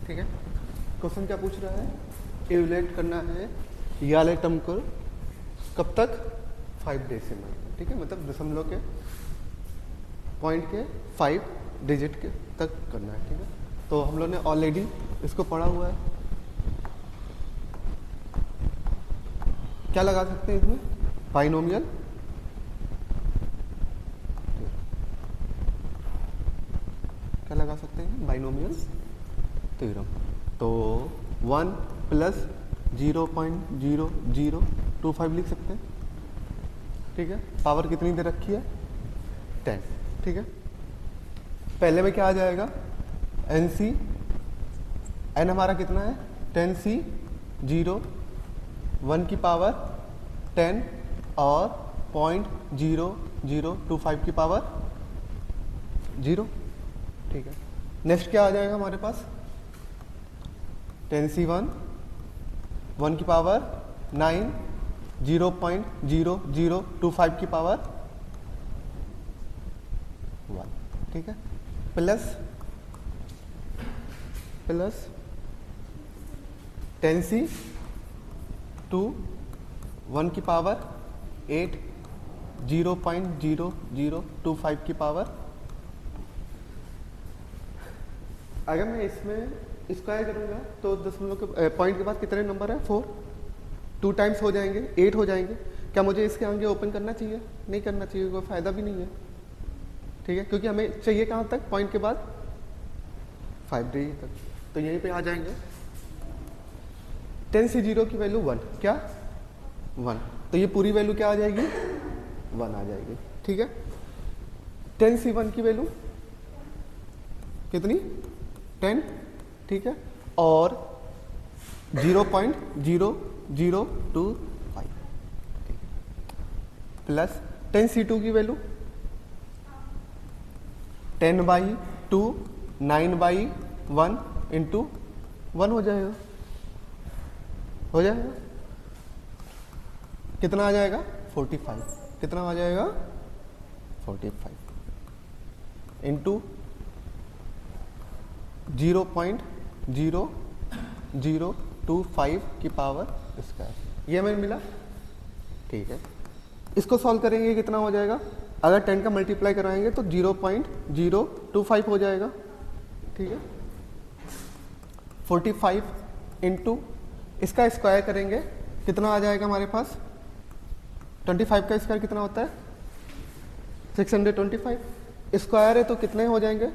ठीक है। क्वेश्चन क्या पूछ रहा है, इवैल्यूएट करना है ये वाले टर्म को कब तक, 5 डेसिमल, ठीक है, मतलब दशमलव के पॉइंट के 5 डिजिट के तक करना है, ठीक है। तो हम लोग ने ऑलरेडी इसको पढ़ा हुआ है। क्या लगा सकते हैं इसमें, बाइनोमियल, क्या लगा सकते हैं, बाइनोमियल थ्योरम। तो 1 प्लस 0.0025 लिख सकते हैं, ठीक है। पावर कितनी दे रखी है, 10, ठीक है। पहले में क्या आ जाएगा, एन सी, एन हमारा कितना है 10c, 1 की पावर 10 और 0.0025 की पावर 0, ठीक है। नेक्स्ट क्या आ जाएगा हमारे पास, 10c1, 1 की पावर 9, 0.0025 की पावर 1, ठीक है। प्लस 10c2, 1 की पावर 8, 0.0025 की पावर। अगर मैं इसमें स्क्वायर करूंगा तो दशमलव के पॉइंट के बाद कितने नंबर है, 4, 2 टाइम्स हो जाएंगे, 8 हो जाएंगे। क्या मुझे इसके आगे ओपन करना चाहिए, नहीं करना चाहिए, कोई फायदा भी नहीं है, ठीक है, क्योंकि हमें चाहिए कहाँ तक, पॉइंट के बाद 5 डिजिट तक। तो यहीं पे आ जाएंगे 10c0 की वैल्यू 1, क्या 1, तो ये पूरी वैल्यू क्या आ जाएगी, 1 आ जाएगी, ठीक है। 10c1 की वैल्यू कितनी, 10, ठीक है, और 0.0025, प्लस 10c2 की वैल्यू 10/2, 9/1 इंटू 1 हो जाएगा, कितना आ जाएगा 45, कितना आ जाएगा 45 इंटू 0.0025 की पावर स्क्वायर, ये हमें मिला, ठीक है। इसको सॉल्व करेंगे कितना हो जाएगा, अगर 10 का मल्टीप्लाई कराएंगे तो 0.025 हो जाएगा, ठीक है। 45 इंटू इसका स्क्वायर करेंगे कितना आ जाएगा हमारे पास, 25 का स्क्वायर कितना होता है 625, स्क्वायर है तो कितने हो जाएंगे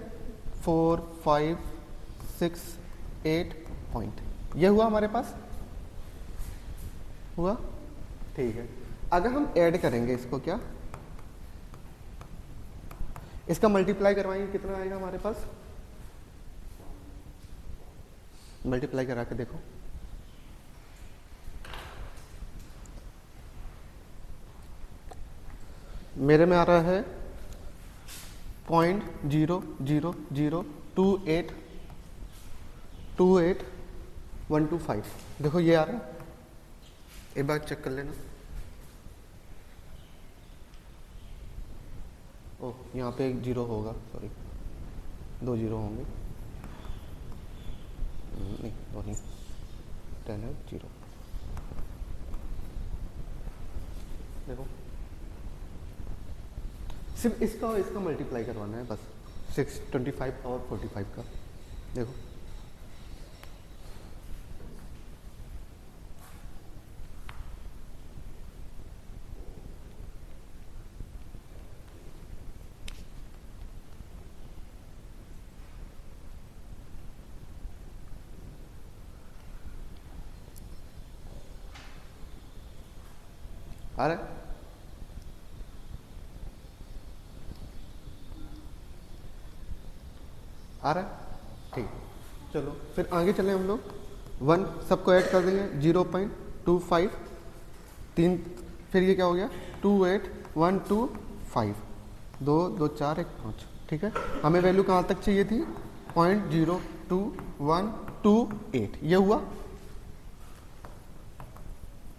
4, 5, 6, 8 पॉइंट, ये हुआ हमारे पास, हुआ, ठीक है। अगर हम ऐड करेंगे इसको, क्या इसका मल्टीप्लाई करवाएंगे कितना आएगा हमारे पास, मल्टीप्लाई करा के देखो, मेरे में आ रहा है 0.000282125, देखो ये आ रहा है, एक बार चेक कर लेना। ओह, यहाँ पे एक 0 होगा, सॉरी 2 0 होंगे, नहीं 2 नहीं, 10 है 0, देखो सिर्फ इसका और इसका मल्टीप्लाई करवाना है बस, 625 और 45 का, देखो आ रहा है, आ रहा है, ठीक। चलो फिर आगे चलें हम लोग, 1 सबको ऐड कर देंगे, 0.25, 3, फिर ये क्या हो गया 28125, 2 2 4 1 5, ठीक है। हमें वैल्यू कहाँ तक चाहिए थी, 0.02128, ये हुआ,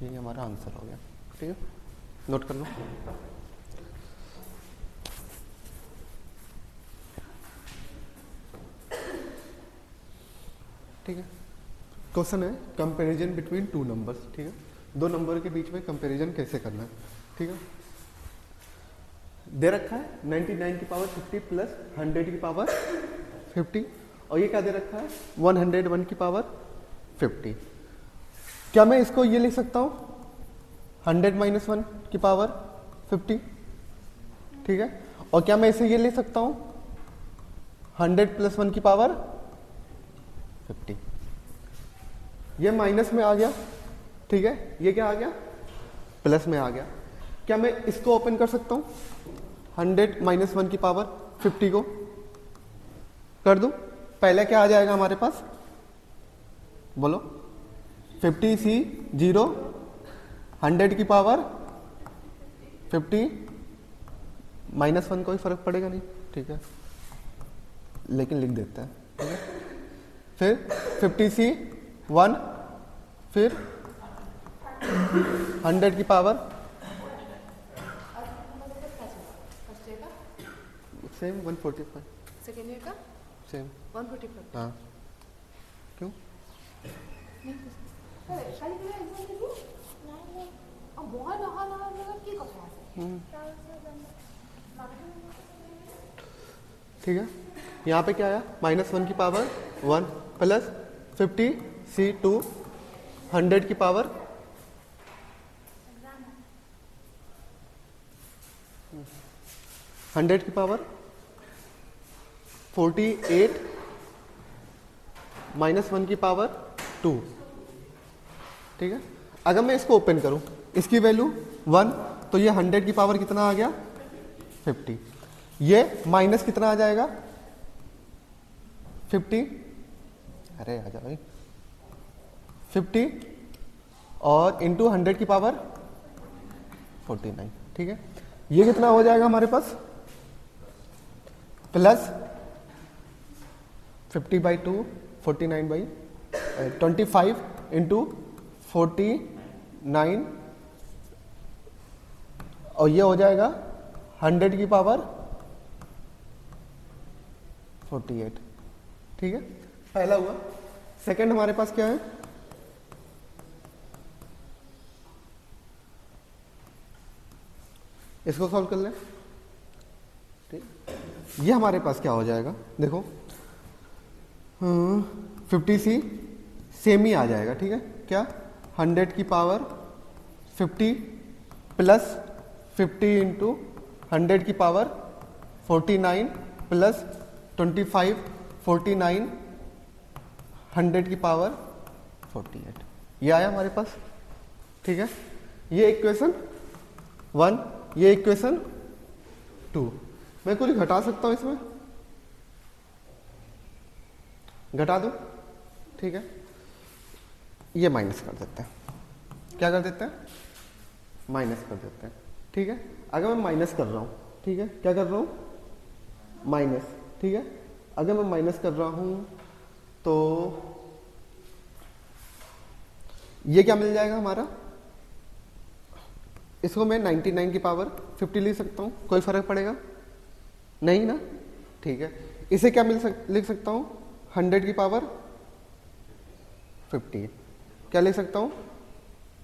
ये हमारा आंसर हो गया, ठीक है, नोट कर लो। ठीक है। क्वेश्चन है कंपैरिजन बिटवीन टू नंबर्स, ठीक है, दो नंबर के बीच में कंपैरिजन कैसे करना है, ठीक है। दे रखा है 99 की पावर 50 प्लस 100 की पावर 50, और ये क्या दे रखा है 101 की पावर 50। क्या मैं इसको ये लिख सकता हूँ 100 माइनस 1 की पावर 50, ठीक है। और क्या मैं इसे ये ले सकता हूँ 100 प्लस 1 की पावर 50। ये माइनस में आ गया, ठीक है, ये क्या आ गया प्लस में आ गया। क्या मैं इसको ओपन कर सकता हूँ 100 माइनस 1 की पावर 50 को कर दूं? पहले क्या आ जाएगा हमारे पास, बोलो 50 सी 0, 100 की पावर 50 माइनस 1, कोई फर्क पड़ेगा नहीं, ठीक है, लेकिन लिख देते हैं, ठीक है। फिर 50 सी 1, फिर 100 की पावर सेम 145, सेकेंड ईयर का सेम 145। हाँ, क्यों ठीक है। यहाँ पे क्या आया -1 की पावर 1 प्लस 50 सी 2, 100 की पावर 100 की पावर 48 -1 की पावर 2, ठीक है। अगर मैं इसको ओपन करूं, इसकी वैल्यू 1, तो ये 100 की पावर कितना आ गया 50, ये माइनस कितना आ जाएगा 50, अरे आ जा भाई 50, और इंटू 100 की पावर 49, ठीक है। ये कितना हो जाएगा हमारे पास प्लस 50/2 49/25 इंटू 49, और ये हो जाएगा 100 की पावर 48, ठीक है। पहला हुआ। सेकंड हमारे पास क्या है, इसको सॉल्व कर लें, ठीक। ये हमारे पास क्या हो जाएगा, देखो 50 सी सेम ही आ जाएगा, ठीक है। क्या 100 की पावर 50 प्लस 50 इंटू 100 की पावर 49 प्लस 25 49 100 की पावर 48, ये आया हमारे पास, ठीक है। ये इक्वेशन 1, ये इक्वेशन 2। मैं कुछ घटा सकता हूं इसमें, घटा दूं, ठीक है। ये माइनस कर देते हैं, क्या कर देते हैं माइनस कर देते हैं, ठीक है। अगर मैं माइनस कर रहा हूं, ठीक है, क्या कर रहा हूं माइनस, ठीक है। अगर मैं माइनस कर रहा हूं तो ये क्या मिल जाएगा हमारा, इसको मैं 99 की पावर 50 लिख सकता हूं, कोई फर्क पड़ेगा नहीं ना, ठीक है। इसे क्या लिख सकता हूं 100 की पावर 50, क्या लिख सकता हूं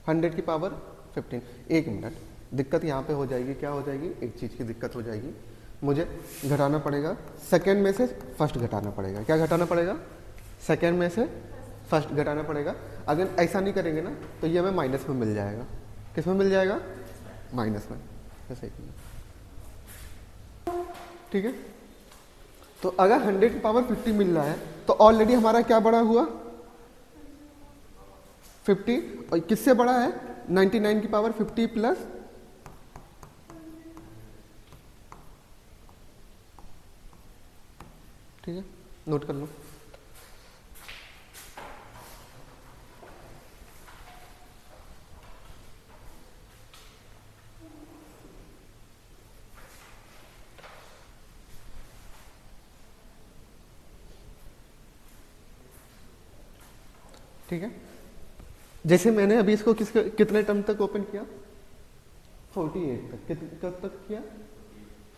100 की पावर 15। एक मिनट, दिक्कत यहाँ पे हो जाएगी, क्या हो जाएगी, एक चीज़ की दिक्कत हो जाएगी, मुझे घटाना पड़ेगा, सेकंड में से फर्स्ट घटाना पड़ेगा। क्या घटाना पड़ेगा, सेकंड में से फर्स्ट घटाना पड़ेगा। अगर ऐसा नहीं करेंगे ना तो ये हमें माइनस में मिल जाएगा, किस में मिल जाएगा माइनस में, ऐसे ही, ठीक है। तो अगर 100 की पावर 50 मिल रहा है तो ऑलरेडी हमारा क्या बड़ा हुआ 50, और किससे बड़ा है 99 की पावर 50 प्लस, ठीक है, नोट कर लो। ठीक है, जैसे मैंने अभी इसको कितने टर्म तक ओपन किया 48 तक, कब तक किया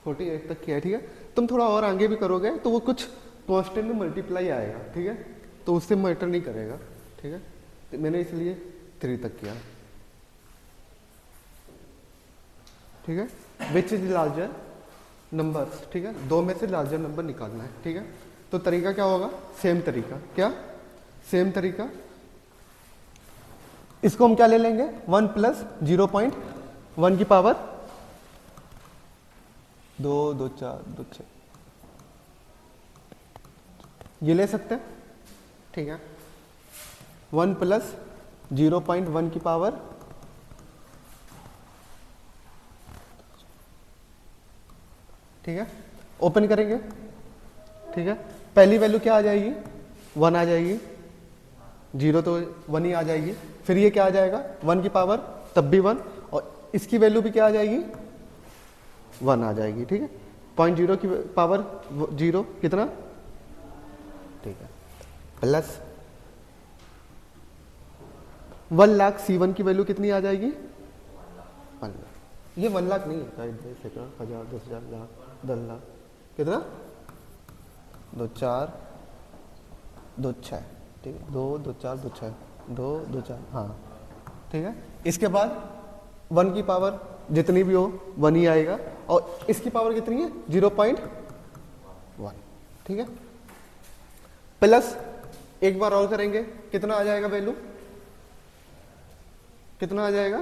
48 तक किया, ठीक है। तुम थोड़ा और आगे भी करोगे तो वो कुछ कांस्टेंट में मल्टीप्लाई आएगा, ठीक है। तो उससे मैटर नहीं करेगा, ठीक है। तो मैंने इसलिए 3 तक किया, ठीक है। विच इज लार्जर नंबर्स, ठीक है, 2 में से लार्जर नंबर निकालना है, ठीक है। तो तरीका क्या होगा, सेम तरीका, क्या सेम तरीका, इसको हम क्या ले लेंगे 1 प्लस 0.1 की पावर 2 2 4 2 6, ये ले सकते हैं, ठीक है। 1 प्लस 0.1 की पावर, ठीक है, ओपन करेंगे, ठीक है। पहली वैल्यू क्या आ जाएगी 1 आ जाएगी, 0 तो 1 ही आ जाएगी, फिर ये क्या आ जाएगा 1 की पावर तब भी 1, और इसकी वैल्यू भी क्या आ जाएगी 1 आ जाएगी, ठीक है। 0.0 की पावर 0 कितना, ठीक है, प्लस 1 लाख C1 की वैल्यू कितनी आ जाएगी 1 लाख, ये 1 लाख नहीं है, 1000 10,000 लाख 10 लाख कितना 2 4 2 6, ठीक है, 2 2 4 2 6 2 2 4, हाँ, ठीक है। इसके बाद 1 की पावर जितनी भी हो 1 ही आएगा, और इसकी पावर कितनी है 0.1, ठीक है। प्लस एक बार और करेंगे, कितना आ जाएगा वैल्यू, कितना आ जाएगा,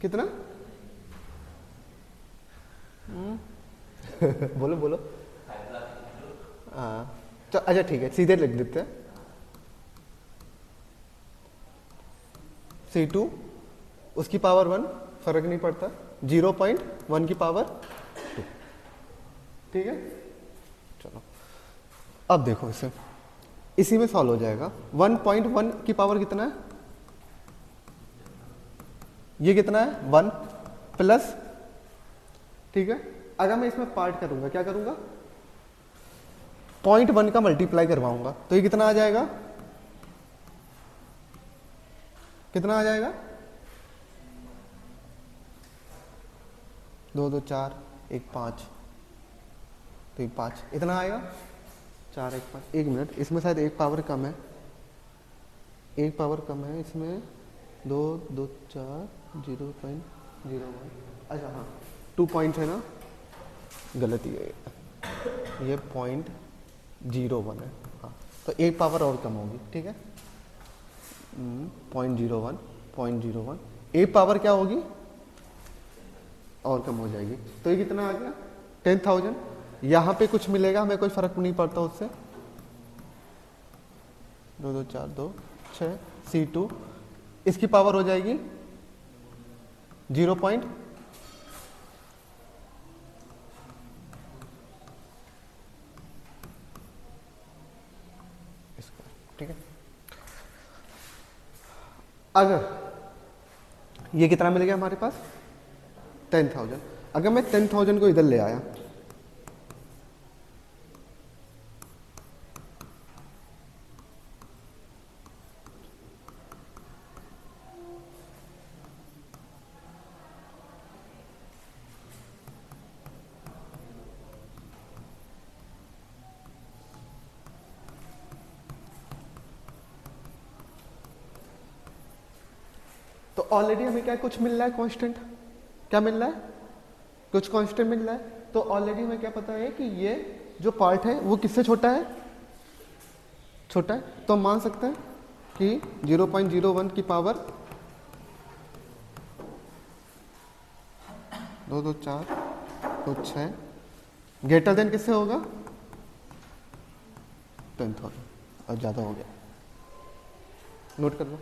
कितना बोलो बोलो, हाँ अच्छा ठीक है, सीधे लिख देते हैं, C2 उसकी पावर 1, फर्क नहीं पड़ता, 0.1 की पावर 2, ठीक है। चलो अब देखो इसे, इसी में सॉल्व हो जाएगा। 1.1 की पावर कितना है, ये कितना है 1 प्लस, ठीक है। अगर मैं इसमें पार्ट करूंगा, क्या करूंगा 0.1 का मल्टीप्लाई करवाऊंगा, तो ये कितना आ जाएगा, कितना आ जाएगा 2 2 4 1 5, तो 1 5 इतना आएगा, 4 1 5, 1 मिनट, इसमें शायद 1 पावर कम है, 1 पावर कम है इसमें, 2 2 4 0.01, अच्छा हाँ 2 पॉइंट है ना, गलती है ये 0.01 है, हाँ, तो 1 पावर और कम होगी, ठीक है। 0.01 1 पावर क्या होगी और कम हो जाएगी, तो ये कितना आ गया 10,000। यहाँ पे कुछ मिलेगा, हमें कोई फर्क नहीं पड़ता उससे, 2 2 4 2 6, C2 इसकी पावर हो जाएगी 0. ठीक है। अगर ये कितना मिल गया हमारे पास 10,000, अगर मैं 10,000 को इधर ले आया, तो ऑलरेडी हमें क्या कुछ मिल रहा है कांस्टेंट, क्या मिल रहा है कुछ कांस्टेंट मिल रहा है, तो ऑलरेडी हमें क्या पता है कि ये जो पार्ट है वो किससे छोटा है, छोटा है, तो हम मान सकते हैं कि 0.01 की पावर 2 2 4 2 6 ग्रेटर देन किससे होगा 10,000, और ज्यादा हो गया, नोट कर लो।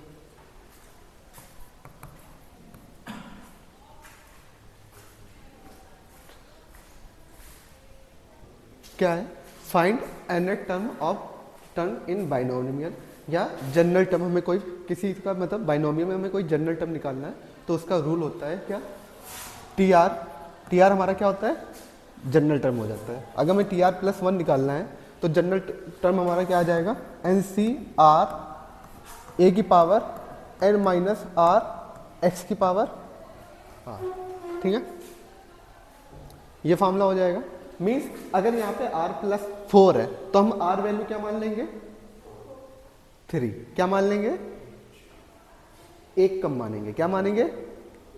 क्या है, find nth term of term in binomial, या जनरल टर्म, हमें कोई किसी का मतलब बाइनोमियल में हमें कोई जनरल टर्म निकालना है, तो उसका रूल होता है क्या TR हमारा क्या होता है जनरल टर्म हो जाता है। अगर मैं TR+1 निकालना है तो जनरल टर्म हमारा क्या आ जाएगा NCR A की power n minus R x की पावर, हाँ ठीक है, ये फॉर्मूला हो जाएगा। मीन्स अगर यहाँ पे r प्लस 4 है तो हम r वैल्यू क्या मान लेंगे 3, क्या मान लेंगे एक कम मानेंगे, क्या मानेंगे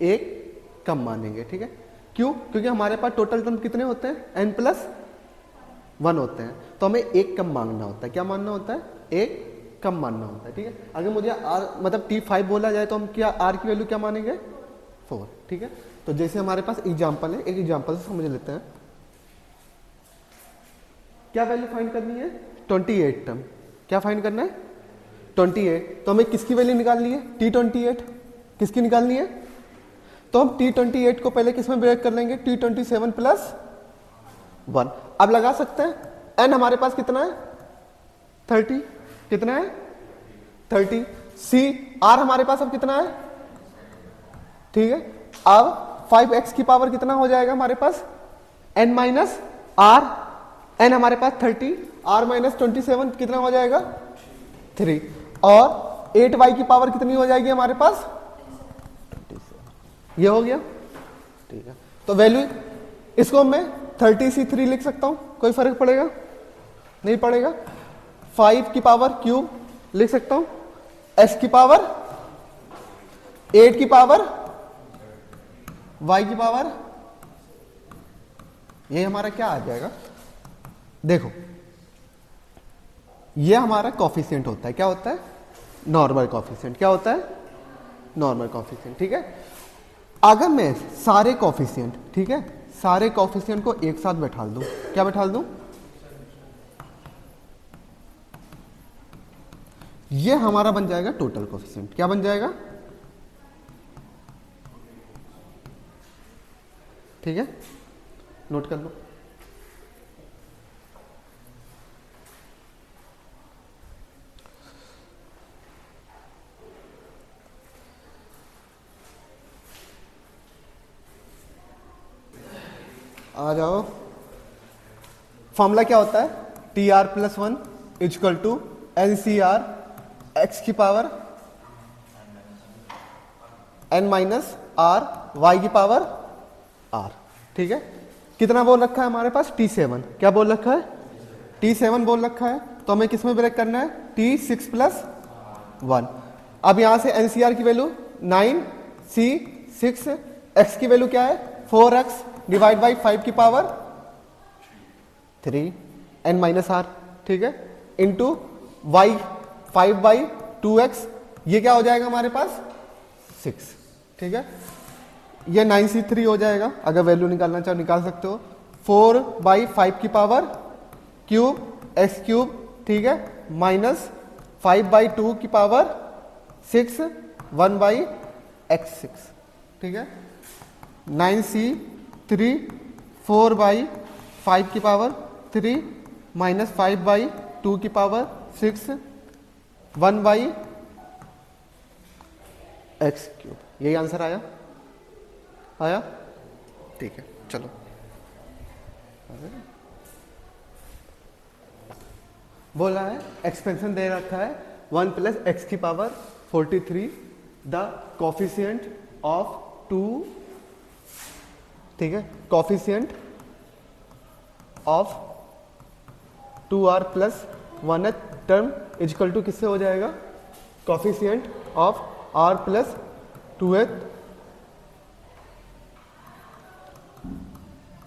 एक कम मानेंगे, ठीक है। क्यों? क्योंकि हमारे पास टोटल टर्म कितने होते हैं n+1 होते हैं, तो हमें एक कम मांगना होता है, क्या मानना होता है एक कम मानना होता है, ठीक है। अगर मुझे r मतलब t5 बोला जाए तो हम क्या r की वैल्यू क्या मानेंगे 4, ठीक है। तो जैसे हमारे पास एग्जाम्पल है, एक एग्जाम्पल से समझ लेते हैं। क्या वैल्यू फाइंड करनी है 28 टर्म, क्या फाइंड करना है 28, तो हमें किसकी वैल्यू निकालनी है t28, किसकी निकालनी है, तो हम t28 को पहले किस में ब्रेक कर लेंगे t27 प्लस 1। अब लगा सकते हैं n हमारे पास कितना है 30, कितना है 30, c r हमारे पास अब कितना है, ठीक है। अब 5x की पावर कितना हो जाएगा हमारे पास n माइनस r, n हमारे पास 30, r माइनस 27 कितना हो जाएगा 3, और 8y की पावर कितनी हो जाएगी हमारे पास 27, ये हो गया, ठीक है। तो वैल्यू इसको मैं 30c3 लिख सकता हूं, कोई फर्क पड़ेगा नहीं पड़ेगा। 5 की पावर क्यूब लिख सकता हूं, x की पावर 8 की पावर y की पावर, ये हमारा क्या आ जाएगा, देखो ये हमारा कॉफिशिएंट होता है, क्या होता है नॉर्मल कॉफिशिएंट, क्या होता है नॉर्मल कॉफिशिएंट, ठीक है। अगर मैं सारे कॉफिशिएंट, ठीक है, सारे कॉफिशिएंट को एक साथ बैठा दूं, क्या बैठा दूं, ये हमारा बन जाएगा टोटल कॉफिशिएंट, क्या बन जाएगा, ठीक है, नोट कर लो। आ जाओ, फॉर्मूला क्या होता है tr plus 1 equal to NCR x की power n minus r y की पावर r, ठीक है। कितना बोल रखा है हमारे पास t7, क्या बोल रखा है t7 बोल रखा है, तो हमें किस में ब्रेक करना है t6 प्लस 1। अब यहां से NCR की वैल्यू 9, c 6, x की वैल्यू क्या है 4x डिवाइड बाई 5 की पावर 3 n माइनस r, ठीक है, इंटू y 5 बाई 2x, ये क्या हो जाएगा हमारे पास 6, ठीक है। ये 9c3 हो जाएगा, अगर वैल्यू निकालना चाहो निकाल सकते हो, 4 बाई 5 की पावर क्यूब x क्यूब, ठीक है, माइनस 5 बाई 2 की पावर 6, 1 बाई x6, ठीक है। 9c3 4 बाई 5 की पावर 3 माइनस 5 बाई 2 की पावर 6, 1 बाई x क्यूब, यही आंसर आया, आया, ठीक है। चलो बोला है एक्सपेंशन दे रखा है 1 प्लस एक्स की पावर 43 द कॉफिशिएंट ऑफ 2, ठीक है, coefficient of 2r plus 1th term equal to किससे हो जाएगा coefficient of r plus 2th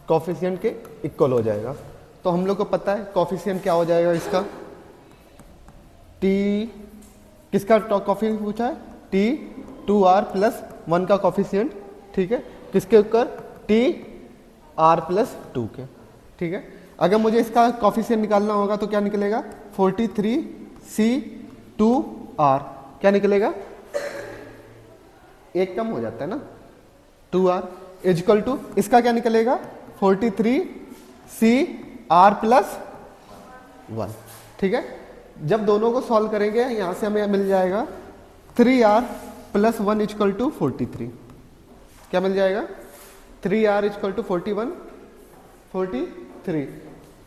coefficient के इक्वल हो जाएगा। तो हम लोग को पता है कॉफिशिएंट क्या हो जाएगा इसका, t किसका कॉफिशिएंट पूछा है t 2r प्लस 1 का कॉफिशिएंट, ठीक है, किसके ऊपर t r प्लस 2 के, ठीक है। अगर मुझे इसका कॉफिशिएंट निकालना होगा तो क्या निकलेगा 43c 2r, क्या निकलेगा, एक कम हो जाता है ना 2r इक्वल टू इसका क्या निकलेगा 43c r प्लस 1, ठीक है। जब दोनों को सॉल्व करेंगे यहां से हमें मिल जाएगा 3r प्लस 1 इक्वल टू 43, क्या मिल जाएगा 3r इक्वल टू 43,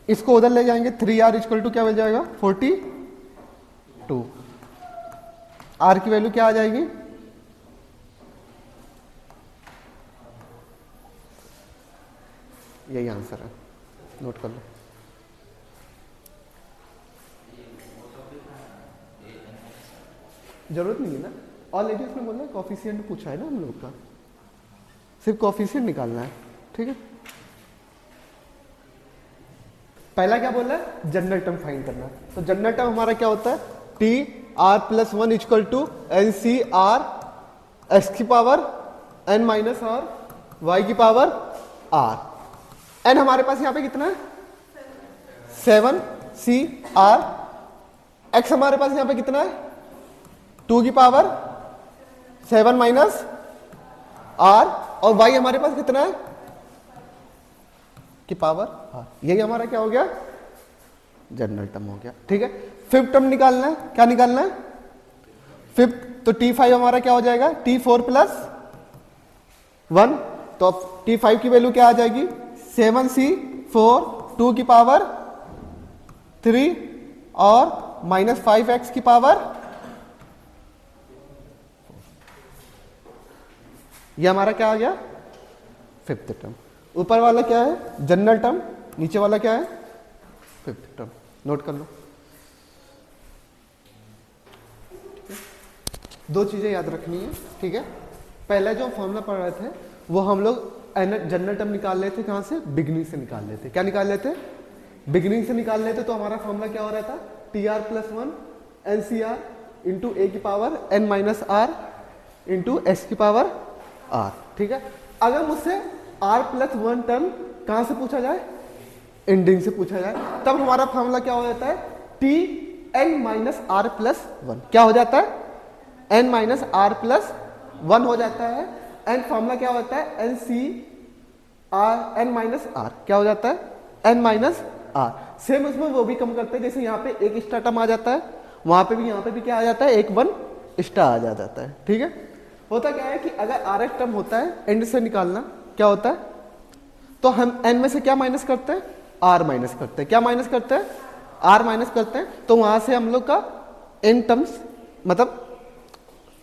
इसको उधर ले जाएंगे 3r इक्वल टू क्या मिल जाएगा 42, r की वैल्यू क्या आ जाएगी, यही आंसर है, नोट कर लो। जरूरत नहीं है ना, ऑलरेडी उसने बोला कॉफिशिएंट पूछा है ना हम लोग का, सिर्फ कॉफिशिएंट निकालना है, ठीक है। पहला क्या बोला है, जनरल टर्म फाइंड करना। तो जनरल टर्म हमारा क्या होता है, T R plus one equal to N C R x की power N minus R Y की पावर आर। एन हमारे पास यहां पे कितना है 7 सी आर, एक्स हमारे पास यहां पे कितना है 2 की पावर 7 माइनस आर, और वाई हमारे पास कितना है की पावर आर। यही हमारा क्या हो गया, जनरल टर्म हो गया, ठीक है। फिफ्थ टर्म निकालना है, क्या निकालना है फिफ्थ, तो T5 हमारा क्या हो जाएगा T4 प्लस 1, तो T5 की वैल्यू क्या आ जाएगी 7C4 2 की पावर 3 और माइनस 5x की पावर, ये हमारा क्या आ गया फिफ्थ टर्म। ऊपर वाला क्या है जनरल टर्म, नीचे वाला क्या है फिफ्थ टर्म, नोट कर लो। दो चीजें याद रखनी है, ठीक है। पहला जो फॉर्मूला पढ़ रहे थे वो हम लोग जनरल टर्म निकाल लेते, कहां से, बिगनिंग से निकाल लेते। क्या निकाल लेते, बिगनिंग से निकाल लेते, तो हमारा फॉर्मूला क्या हो रहा था T R plus one N C R into A की power N minus R into S की पावर आर, ठीक है। अगर मुझसे आर प्लस वन टर्म कहां से पूछा जाए, एंडिंग से पूछा जाए, तब हमारा फॉर्मूला क्या हो जाता है T N minus R plus one, क्या हो जाता है N minus R plus one हो जाता है। एन फॉर्मूला क्या होता है N C R N minus R, क्या हो जाता है एन माइनस आर। सेम उसमें वो भी कम करते हैं, जैसे यहाँ पे एक एक्स्ट्रा टर्म आ जाता है, वहां पे भी यहाँ पे भी क्या आ जाता है एक वन एक्स्ट्रा आ जाता है, ठीक है। होता क्या है कि अगर आर एस टर्म होता है एंड से निकालना, क्या होता है, तो हम एन में से क्या माइनस करते हैं आर माइनस करते हैं, क्या माइनस करते हैं आर माइनस करते हैं, तो वहां से हम लोग का एन टर्म्स मतलब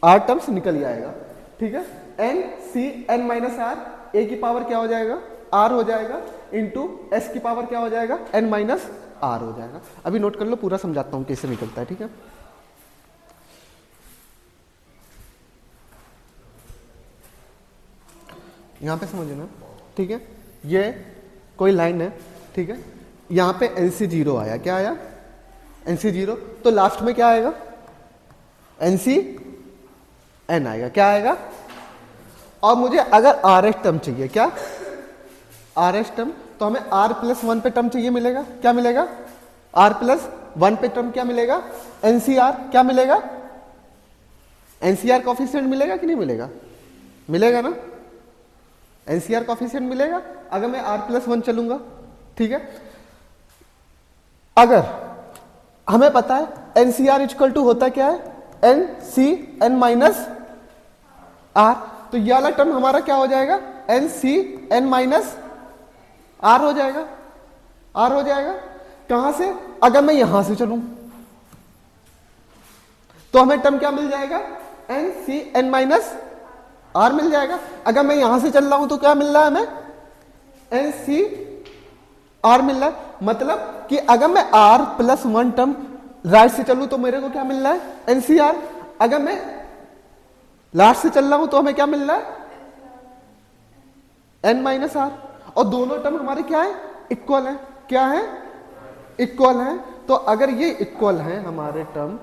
आर टर्म्स निकल जाएगा, ठीक है। N C N minus R, A की पावर क्या हो जाएगा आर हो जाएगा, इंटू एस की पावर क्या हो जाएगा एन माइनस आर हो जाएगा। अभी नोट कर लो, पूरा समझाता हूं कैसे निकलता है, ठीक है। यहां पे समझना, ठीक है, ये कोई लाइन है, ठीक है, यहां पे एनसी जीरो आया, क्या आया एनसी जीरो, तो लास्ट में क्या आएगा एनसी एन आएगा, क्या आएगा। और मुझे अगर आर एस टर्म चाहिए, क्या आर एस टर्म, तो हमें आर प्लस वन पे टर्म चाहिए, मिलेगा क्या मिलेगा आर प्लस वन पे टर्म क्या मिलेगा एनसीआर, क्या मिलेगा एनसीआर कॉफिशिएंट मिलेगा कि नहीं मिलेगा, मिलेगा ना, एनसीआर कॉफिशिएंट मिलेगा अगर मैं आर प्लस वन चलूंगा, ठीक है। अगर हमें पता है एनसीआर इक्वल टू होता क्या है N C N minus R, तो यह वाला टर्म हमारा क्या हो जाएगा N C N minus R हो जाएगा, आर हो जाएगा। कहां से, अगर मैं यहां से चलूं तो हमें टर्म क्या मिल जाएगा N C N minus R मिल जाएगा। अगर मैं यहां से चल रहा हूं तो क्या मिल रहा है हमें एन सी आर मिल रहा है, मतलब कि अगर मैं R plus one term right से चलूं तो मेरे को क्या मिल रहा है एनसीआर, अगर मैं लास्ट से चल रहा हूं तो हमें क्या मिल रहा है एन माइनस आर, और दोनों टर्म हमारे क्या है इक्वल है, क्या है इक्वल है। तो अगर ये इक्वल है हमारे टर्म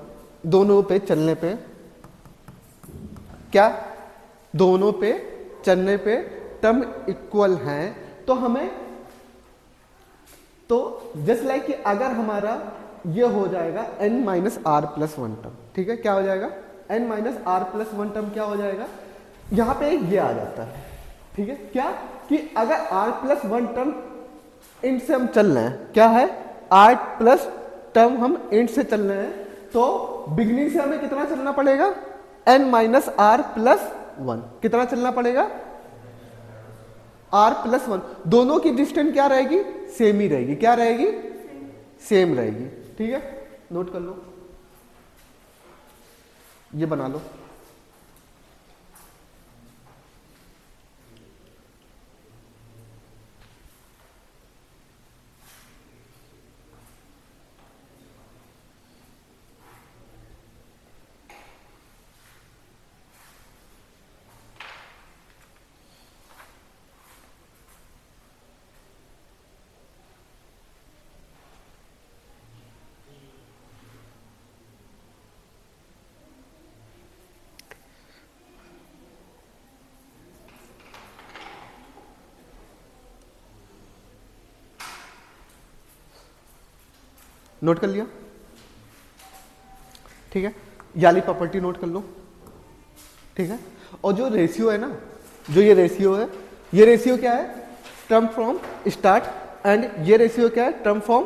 दोनों पे चलने पे, क्या दोनों पे चलने पे टर्म इक्वल हैं, तो हमें तो जस्ट लाइक कि अगर हमारा ये हो जाएगा n minus R plus one term, ठीक है, क्या हो जाएगा n minus R plus one term क्या हो जाएगा, यहां पे ये आ जाता है, ठीक है, क्या कि अगर r plus one term int से हम चल रहे हैं, क्या है r प्लस टर्म हम इंट से चल रहे हैं, तो बिगनिंग से हमें कितना चलना पड़ेगा n minus R plus one, कितना चलना पड़ेगा r प्लस वन, दोनों की डिस्टेंस क्या रहेगी सेम ही रहेगी, क्या रहेगी सेम रहेगी, ठीक है। नोट कर लो, ये बना लो, नोट कर लिया, ठीक है, ये वाली प्रॉपर्टी नोट कर लो, ठीक है। और जो रेशियो है ना, जो ये रेशियो है, ये रेशियो क्या है, टर्म फ्रॉम स्टार्ट, एंड ये रेशियो क्या है, टर्म फ्रॉम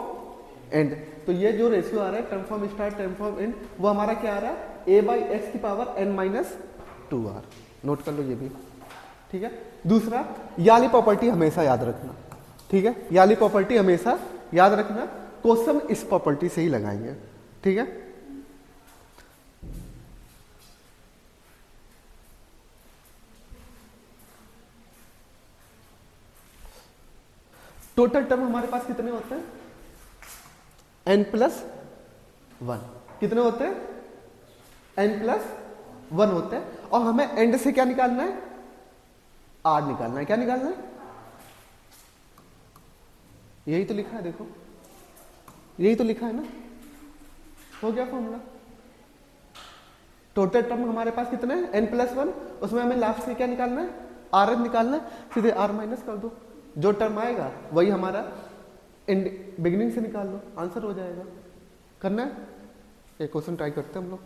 एंड। तो ये जो रेशियो आ रहा है term from start term from and, वो हमारा क्या आ रहा है, a/x⁻n-2r। नोट कर लो ये भी, ठीक है। दूसरा, ये वाली प्रॉपर्टी हमेशा याद रखना, ठीक है, ये वाली प्रॉपर्टी हमेशा याद रखना, क्वेश्चन इस प्रॉपर्टी से ही लगाएंगे, ठीक है। टोटल टर्म हमारे पास कितने होते हैं, n+1। कितने होते हैं, n+1 होते हैं। और हमें एंड से क्या निकालना है, r निकालना है। क्या निकालना है, यही तो लिखा है, देखो यही तो लिखा है ना, हो गया फॉर्मूला। टोटल टर्म हमारे पास कितने हैं, n+1, उसमें हमें लास्ट से क्या निकालना है, r निकालना है, सीधे r माइनस कर दो, जो टर्म आएगा वही हमारा एंड बिगिनिंग से निकाल लो, आंसर हो जाएगा। करना है, एक क्वेश्चन ट्राई करते हैं हम लोग।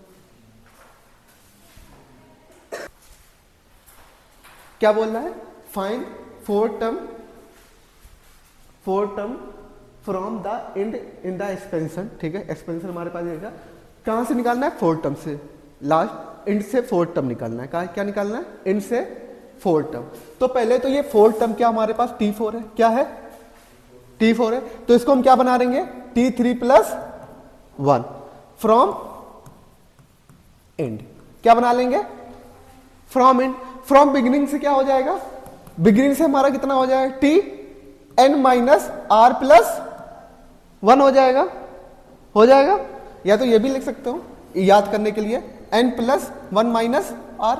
क्या बोल रहा है, find four term from the and in the expansion, ठीक है, एक्सपेंशन हमारे पास रहेगा, कहां से निकालना है, फोर टर्म से, लास्ट एंड से फोर टर्म निकालना है। क्या निकालना है, एंड से फोर टर्म। तो पहले तो ये फोर टर्म क्या हमारे पास T4 है, क्या है, T4 है, तो इसको हम क्या बना देंगे, T3+1 फ्रॉम एंड। क्या बना लेंगे, फ्रॉम एंड। फ्रॉम बिगिनिंग से क्या हो जाएगा, बिगिनिंग से हमारा कितना हो जाएगा, Tn-r+1 हो जाएगा, हो जाएगा। या तो ये भी लिख सकते हो याद करने के लिए, n+1 - r,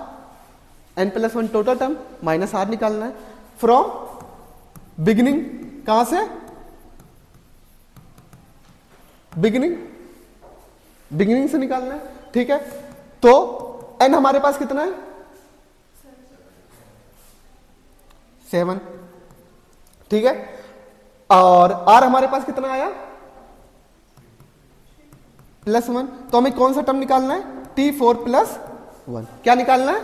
n+1 total term minus r निकालना है। फ्रॉम बिगिनिंग, कहां से, बिगिनिंग से निकालना है, ठीक है। तो n हमारे पास कितना है, 7, ठीक है। और r हमारे पास कितना आया, +1। तो हमें कौन सा टर्म निकालना है, T4+1। क्या निकालना है,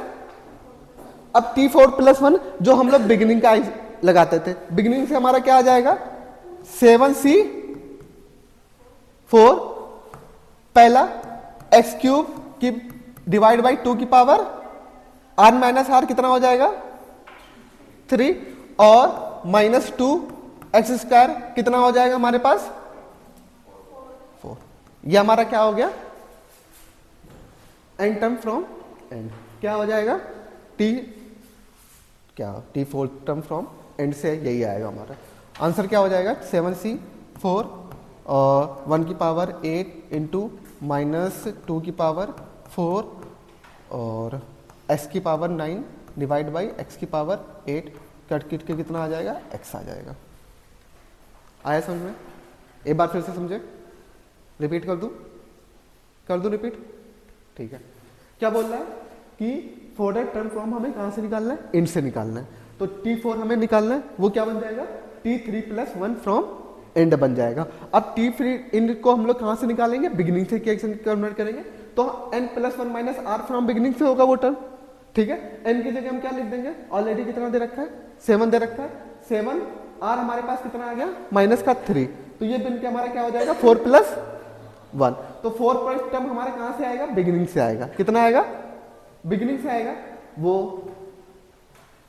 अब T4+1 जो हम लोग बिगिनिंग का लगाते थे, बिगिनिंग से हमारा क्या आ जाएगा, 7c4, पहला x³ की डिवाइड बाई 2 की पावर r माइनस r कितना हो जाएगा, 3, और -2x² कितना हो जाएगा हमारे पास, 4। ये हमारा क्या हो गया, एंड टर्म फ्रॉम एंड। क्या हो जाएगा, T4 टर्म फ्रॉम एंड से यही आएगा हमारा आंसर। क्या हो जाएगा, 7c4 और 1 की पावर 8 इंटू -2 की पावर 4 और x की पावर 9 डिवाइड बाई x की पावर 8, कट के कितना आ जाएगा, x आ जाएगा। आया समझ में, एक बार फिर से समझे, रिपीट कर दूं रिपीट, ठीक है। क्या बोल रहा है कि फोर्डर टर्म फ्रॉम हमें कहां से निकालना है, एंड से निकालना है। तो T4 हमें निकालना है, वो क्या बन जाएगा, T3+1 फ्रॉम एंड बन जाएगा। अब T3 एंड को हम लोग कहां से निकालेंगे, बिगिनिंग से क्या कन्वर्ट करेंगे, तो n+1 - r फ्रॉम बिगिनिंग से होगा वो टर्म, ठीक है। n की जगह हम क्या लिख देंगे, ऑलरेडी कितना दे रखा है, 7 दे रखा है, 7, r हमारे पास कितना आ गया, -3, तो ये बिन के हमारा क्या हो जाएगा, 4+1। तो 4 टर्म हमारा कहां से आएगा, बिगिनिंग से आएगा। कितना आएगा, बिगिनिंग से आएगा, वो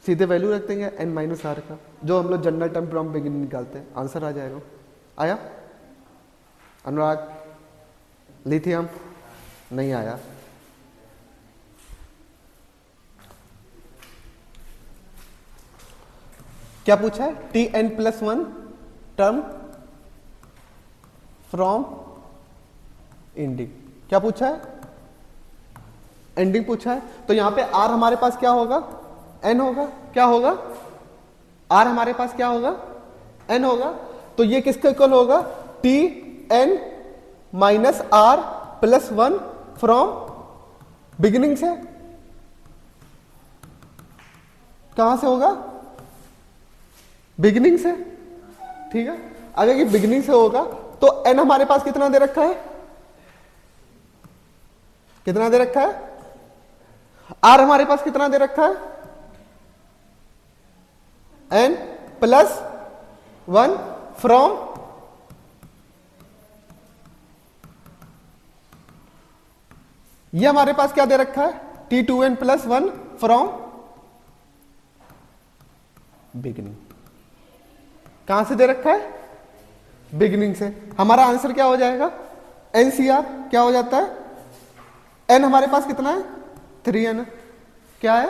सीधे वैल्यू रख देंगे n-r का, जो हम लोग जनरल टर्म फ्रॉम बिगिनिंग निकालते हैं, आंसर आ जाएगा। आया अनुराग, लिथियम नहीं आया। क्या पूछा है, Tn+1 टर्म फ्रॉम एंडिंग। क्या पूछा है, एंडिंग पूछा है। तो यहां पे r हमारे पास क्या होगा, n होगा। क्या होगा, r हमारे पास क्या होगा, n होगा। तो ये किसके इक्वल होगा, Tn-r+1 फ्रॉम बिगिनिंग से। कहां से होगा, बिगिनिंग से, ठीक है। अगर ये बिगिनिंग से होगा तो n हमारे पास कितना दे रखा है, कितना दे रखा है, r हमारे पास कितना दे रखा है, n प्लस 1 फ्रॉम ये हमारे पास क्या दे रखा है, t2n प्लस 1 फ्रॉम बिगिनिंग। कहां से दे रखा है, बिगिनिंग से। हमारा आंसर क्या हो जाएगा, NCR क्या हो जाता है, n हमारे पास कितना है 3n, क्या है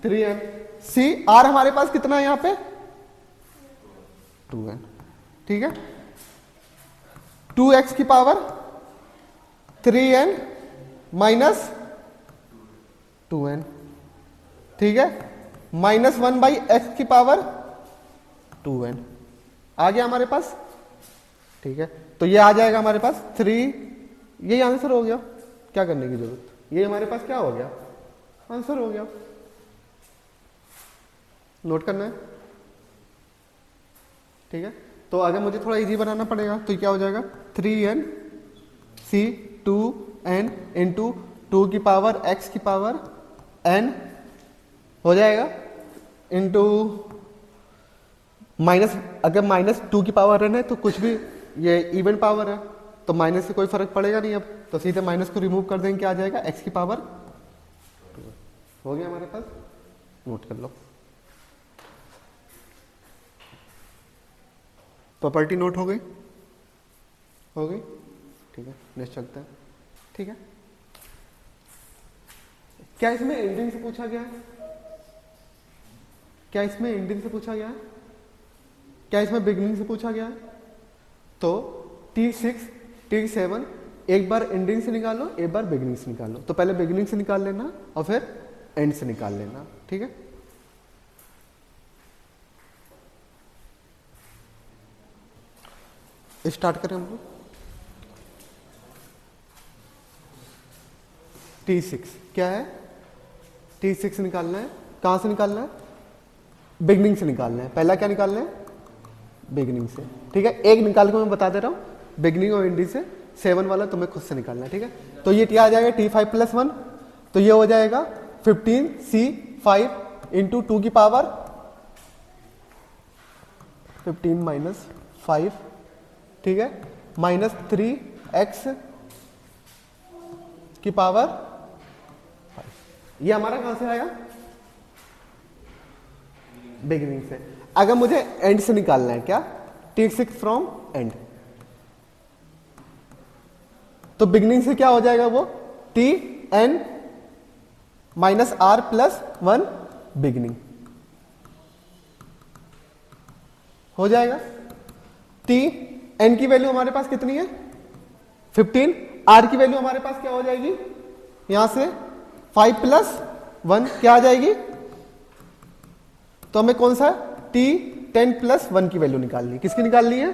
3n। R हमारे पास कितना है यहां पे 2n, ठीक है। 2x की पावर 3n माइनस 2n, ठीक है, माइनस 1 बाई एक्स की पावर 2n आ गया हमारे पास, ठीक है। तो ये आ जाएगा हमारे पास 3, यही आंसर हो गया, क्या करने की जरूरत, ये हमारे पास क्या हो गया, आंसर हो गया। नोट करना है, ठीक है। तो अगर मुझे थोड़ा इजी बनाना पड़ेगा तो क्या हो जाएगा, 3n c 2n इंटू 2 की पावर x की पावर n हो जाएगा, इंटू माइनस, अगर माइनस 2 की पावर n है तो कुछ भी, ये इवन पावर है तो माइनस से कोई फर्क पड़ेगा नहीं, अब तो सीधे माइनस को रिमूव कर देंगे, क्या आ जाएगा x की पावर 2 हो गया हमारे पास। नोट कर लो, प्रॉपर्टी नोट हो गई, हो गई, ठीक है। नेक्स्ट चलते हैं, ठीक है। क्या इसमें एंडिंग से पूछा गया है, क्या इसमें एंडिंग से पूछा गया है, क्या इसमें बिगिनिंग से पूछा गया है, तो T6 T7 एक बार एंडिंग से निकालो, एक बार बिगिनिंग से निकालो। तो पहले बिगिनिंग से निकाल लेना और फिर एंड से निकाल लेना, ठीक है। स्टार्ट करें हम लोग। T6 क्या है, T6 निकालना है, कहां से निकालना है, बिगनिंग से निकालना है। पहला क्या निकालना है, बिगनिंग से, ठीक है। एक निकाल के मैं बता दे रहा हूं, बिगनिंग और एंडिंग से, 7 वाला तुम्हें खुद से निकालना है, ठीक है। तो ये क्या आ जाएगा, T5 प्लस 1, तो ये हो जाएगा 15C5 इंटू 2 की पावर 15 माइनस 5, ठीक है, माइनस 3x की पावर 5। ये हमारा कहां से आएगा, बिगिनिंग से। अगर मुझे एंड से निकालना है, क्या, T6 फ्रॉम एंड, तो बिगिनिंग से क्या हो जाएगा वो, Tn minus r plus 1 beginning हो जाएगा। Tn की वैल्यू हमारे पास कितनी है 15, r की वैल्यू हमारे पास क्या हो जाएगी, यहां से 5 प्लस 1 क्या आ जाएगी, तो हमें कौन सा T10 प्लस 1 की वैल्यू निकालनी है, किसकी निकालनी है,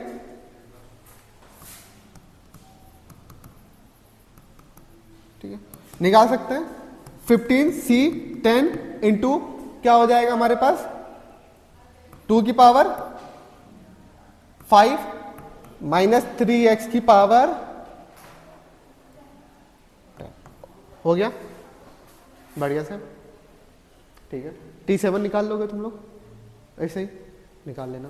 ठीक है, निकाल सकते हैं। 15C10 इंटू क्या हो जाएगा हमारे पास, 2 की पावर 5 माइनस 3x की पावर 10 हो गया, बढ़िया से, ठीक है। T7 निकाल लोगे तुम लोग, ऐसे ही निकाल लेना।